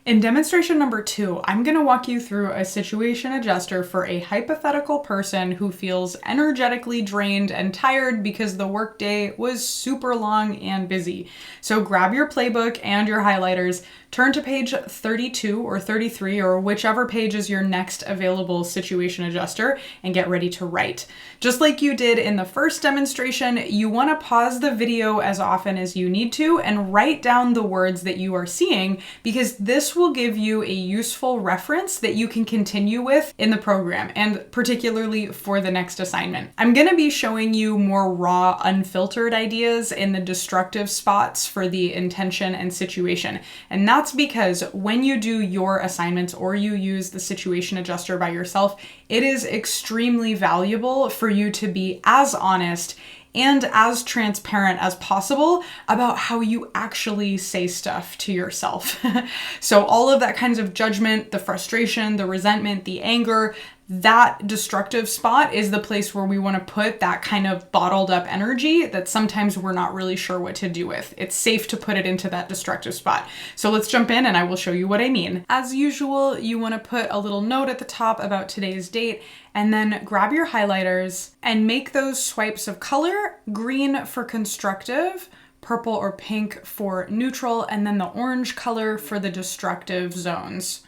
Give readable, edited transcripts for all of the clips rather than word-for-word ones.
In demonstration number 2, I'm going to walk you through a situation adjuster for a hypothetical person who feels energetically drained and tired because the workday was super long and busy. So grab your playbook and your highlighters, turn to page 32 or 33 or whichever page is your next available situation adjuster, and get ready to write. Just like you did in the first demonstration, you want to pause the video as often as you need to and write down the words that you are seeing, because this will give you a useful reference that you can continue with in the program, and particularly for the next assignment. I'm going to be showing you more raw, unfiltered ideas in the destructive spots for the intention and situation. And that's because when you do your assignments or you use the situation adjuster by yourself, it is extremely valuable for you to be as honest and as transparent as possible about how you actually say stuff to yourself. So all of that kinds of judgment, the frustration, the resentment, the anger, that destructive spot is the place where we want to put that kind of bottled up energy that sometimes we're not really sure what to do with. It's safe to put it into that destructive spot. So let's jump in and I will show you what I mean. As usual, you want to put a little note at the top about today's date, and then grab your highlighters and make those swipes of color: green for constructive, purple or pink for neutral, and then the orange color for the destructive zones.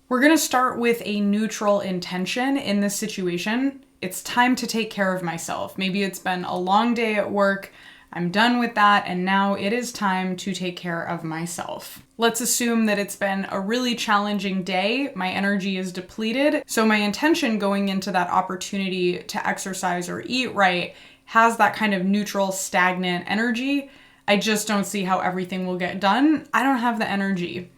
We're going to start with a neutral intention in this situation. It's time to take care of myself. Maybe it's been a long day at work. I'm done with that, and now it is time to take care of myself. Let's assume that it's been a really challenging day. My energy is depleted. So my intention going into that opportunity to exercise or eat right has that kind of neutral, stagnant energy. I just don't see how everything will get done. I don't have the energy.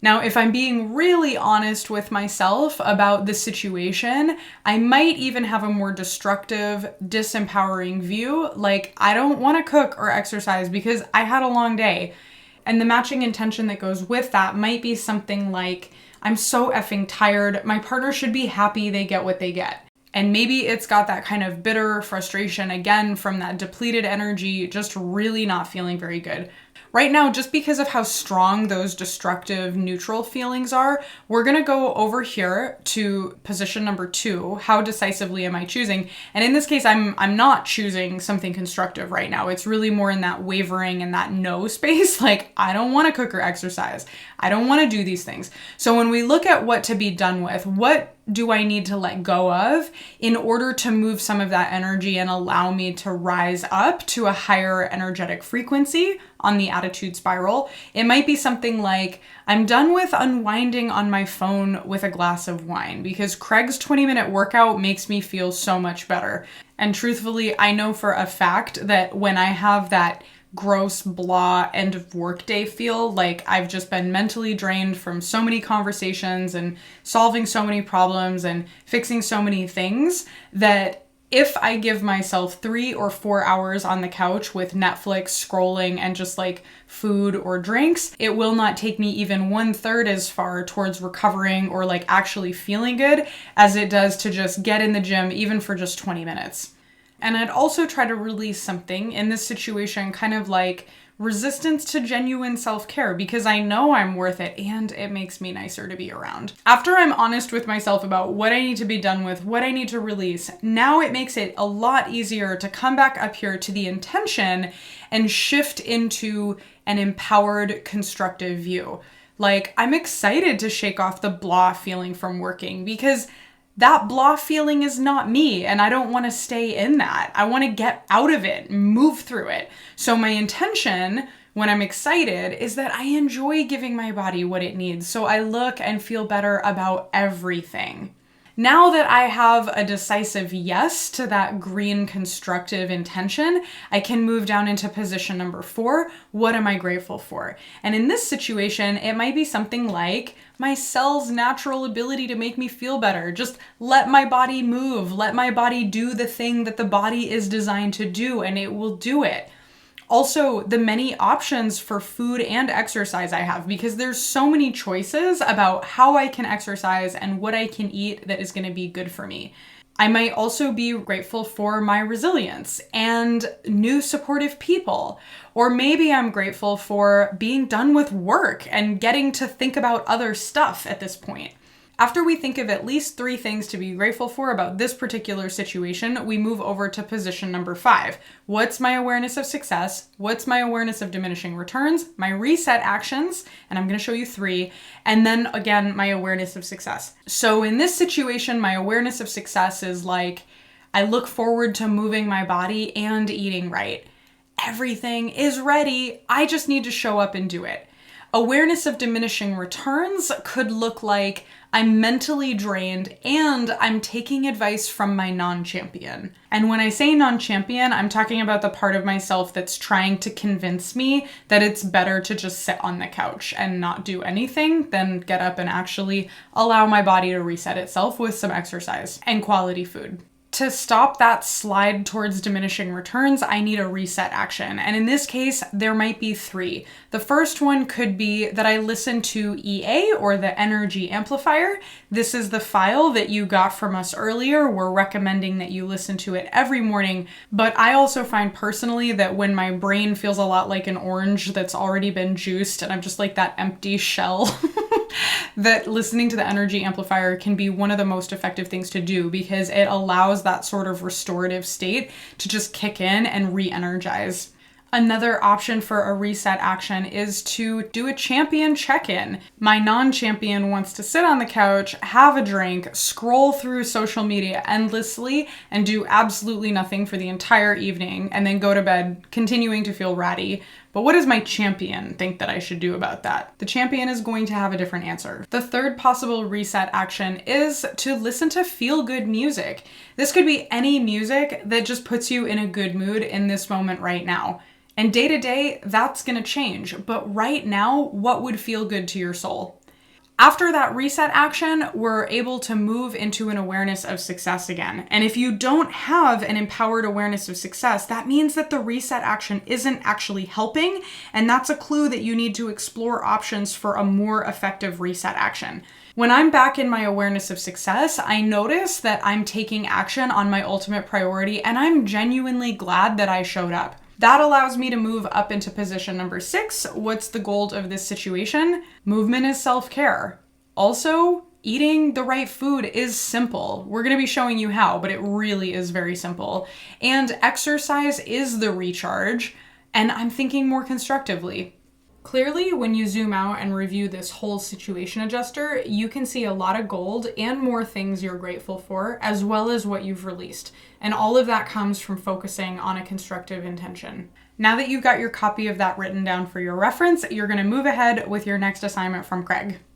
Now, if I'm being really honest with myself about the situation, I might even have a more destructive, disempowering view, like I don't want to cook or exercise because I had a long day. And the matching intention that goes with that might be something like, I'm so effing tired, my partner should be happy they get what they get. And maybe it's got that kind of bitter frustration again from that depleted energy, just really not feeling very good. Right now, just because of how strong those destructive neutral feelings are, we're going to go over here to position number 2. How decisively am I choosing? And in this case, I'm not choosing something constructive right now. It's really more in that wavering and that no space. Like, I don't want to cook or exercise. I don't want to do these things. So when we look at what to be done with, what do I need to let go of in order to move some of that energy and allow me to rise up to a higher energetic frequency on the attitude spiral? It might be something like, I'm done with unwinding on my phone with a glass of wine because Craig's 20-minute workout makes me feel so much better. And truthfully, I know for a fact that when I have that gross, blah, end of workday feel, like I've just been mentally drained from so many conversations and solving so many problems and fixing so many things, that if I give myself 3 or 4 hours on the couch with Netflix scrolling and just like food or drinks, it will not take me even 1/3 as far towards recovering or like actually feeling good as it does to just get in the gym even for just 20 minutes. And I'd also try to release something in this situation, kind of like resistance to genuine self-care, because I know I'm worth it and it makes me nicer to be around. After I'm honest with myself about what I need to be done with, what I need to release, now it makes it a lot easier to come back up here to the intention and shift into an empowered, constructive view. Like, I'm excited to shake off the blah feeling from working because that blah feeling is not me, and I don't want to stay in that. I want to get out of it, move through it. So my intention when I'm excited is that I enjoy giving my body what it needs, so I look and feel better about everything. Now that I have a decisive yes to that green constructive intention, I can move down into position number 4. What am I grateful for? And in this situation, it might be something like my cell's natural ability to make me feel better. Just let my body move. Let my body do the thing that the body is designed to do, and it will do it. Also, the many options for food and exercise I have, because there's so many choices about how I can exercise and what I can eat that is going to be good for me. I might also be grateful for my resilience and new supportive people. Or maybe I'm grateful for being done with work and getting to think about other stuff at this point. After we think of at least 3 things to be grateful for about this particular situation, we move over to position number 5. What's my awareness of success? What's my awareness of diminishing returns? My reset actions, and I'm going to show you 3, and then again, my awareness of success. So in this situation, my awareness of success is like, I look forward to moving my body and eating right. Everything is ready. I just need to show up and do it. Awareness of diminishing returns could look like I'm mentally drained and I'm taking advice from my non-champion. And when I say non-champion, I'm talking about the part of myself that's trying to convince me that it's better to just sit on the couch and not do anything than get up and actually allow my body to reset itself with some exercise and quality food. To stop that slide towards diminishing returns, I need a reset action. And in this case, there might be 3. The first one could be that I listen to EA, or the Energy Amplifier. This is the file that you got from us earlier. We're recommending that you listen to it every morning. But I also find personally that when my brain feels a lot like an orange that's already been juiced and I'm just like that empty shell, that listening to the Energy Amplifier can be one of the most effective things to do because it allows that sort of restorative state to just kick in and re-energize. Another option for a reset action is to do a champion check-in. My non-champion wants to sit on the couch, have a drink, scroll through social media endlessly, and do absolutely nothing for the entire evening, and then go to bed continuing to feel ratty. But what does my champion think that I should do about that? The champion is going to have a different answer. The third possible reset action is to listen to feel-good music. This could be any music that just puts you in a good mood in this moment right now. And day to day, that's going to change. But right now, what would feel good to your soul? After that reset action, we're able to move into an awareness of success again. And if you don't have an empowered awareness of success, that means that the reset action isn't actually helping. And that's a clue that you need to explore options for a more effective reset action. When I'm back in my awareness of success, I notice that I'm taking action on my ultimate priority, and I'm genuinely glad that I showed up. That allows me to move up into position number 6. What's the goal of this situation? Movement is self-care. Also, eating the right food is simple. We're going to be showing you how, but it really is very simple. And exercise is the recharge, and I'm thinking more constructively. Clearly, when you zoom out and review this whole situation adjuster, you can see a lot of gold and more things you're grateful for, as well as what you've released. And all of that comes from focusing on a constructive intention. Now that you've got your copy of that written down for your reference, you're going to move ahead with your next assignment from Craig.